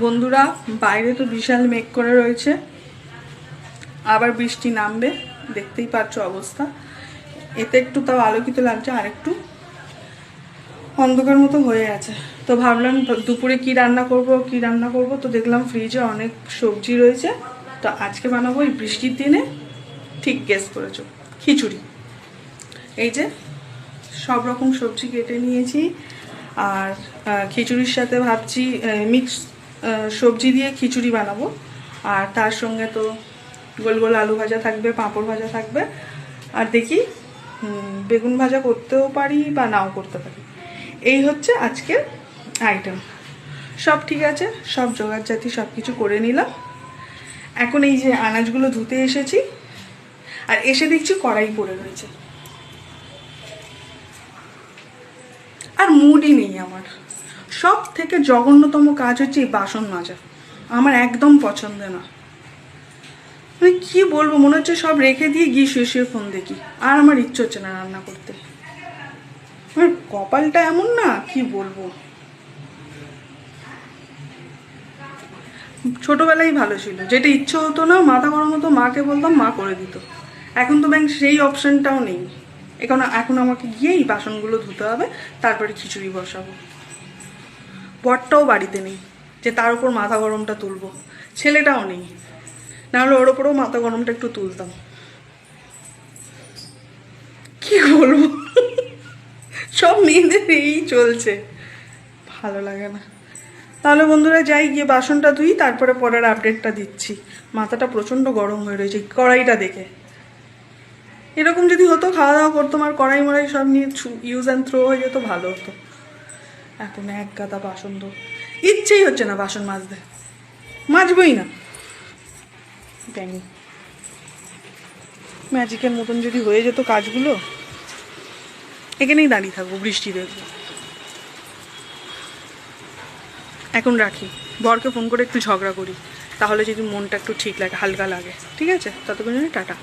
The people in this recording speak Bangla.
বন্ধুরা, বাইরে তো বিশাল মেঘ করে রয়েছে, আবার বৃষ্টি নামবে, দেখতেই পাচ্ছ অবস্থা। এতে একটু তাও আলোকিত লাগছে, আর একটু অন্ধকার মতো হয়ে আছে। তো ভাবলাম দুপুরে কি রান্না করব। তো দেখলাম ফ্রিজে অনেক সবজি রয়েছে, তো আজকে বানাবো এই বৃষ্টির দিনে, ঠিক গেস করেছো, খিচুড়ি। এই যে সব রকম সবজি কেটে নিয়েছি, আর খিচুড়ির সাথে ভাবছি মিক্স সবজি দিয়ে খিচুড়ি বানাবো। আর তার সঙ্গে তো গোল গোল আলু ভাজা থাকবে, পাঁপড় ভাজা থাকবে, আর দেখি বেগুন ভাজা করতেও পারি বা নাও করতে পারি। এই হচ্ছে আজকের আইটেম। সব ঠিক আছে, সব জোগাড়জাতি সব কিছু করে নিলাম। এখন এই যে আনাজগুলো ধুতে এসেছি, আর এসে দেখছি কড়াই পড়ে রয়েছে, আর মুডই নেই আমার। সব থেকে জঘন্যতম কাজ হচ্ছে এই বাসন মাজা, আমার একদম পছন্দ না। মানে কি বলবো, মনে হচ্ছে সব রেখে দিয়ে গিয়ে শুয়ে শুয়ে ফোন দেখি, আর আমার ইচ্ছে হচ্ছে না রান্না করতে। আমার কপালটা এমন না, কি বলবো। ছোটবেলায় ভালো ছিল, যেটা ইচ্ছে হতো না, মাথা গরম হতো, মাকে বলতাম, মা করে দিত। এখন তো ব্যাংক সেই অপশনটাও নেই। এখন আমাকে গিয়ে এই বাসনগুলো ধুতে হবে, তারপরে খিচুড়ি বসাবো। বরটাও বাড়িতে নেই যে তার উপর মাথা গরমটা তুলবো, ছেলেটাও নেই, নাহলে ওর ওপরেও মাথা গরমটা একটু তুলতাম। কি বলবো, সব মেয়েদের এই চলছে, ভালো লাগে না। তাহলে বন্ধুরা যাই, গিয়ে বাসনটা ধুই, তারপরে পরের আপডেটটা দিচ্ছি। মাথাটা প্রচণ্ড গরম হয়ে রয়েছে কড়াইটা দেখে। এরকম যদি হতো, খাওয়া দাওয়া করতাম আর কড়াই মড়াই সব নিয়ে ইউজ অ্যান্ড থ্রো হয়ে যেত, ভালো হতো। এখন এক গাদা বাসন ধো, ইচ্ছেই হচ্ছে না বাসন মাজতে, মাজবই না। ব্যাঙি ম্যাজিকের মতন যদি হয়ে যেত কাজগুলো, এখানেই দাঁড়িয়ে থাকবো, বৃষ্টি দেখবো। এখন রাখি, বরকে ফোন করে একটু ঝগড়া করি, তাহলে যদি মনটা একটু ঠিক লাগে, হালকা লাগে। ঠিক আছে, ততক্ষণ টাটা।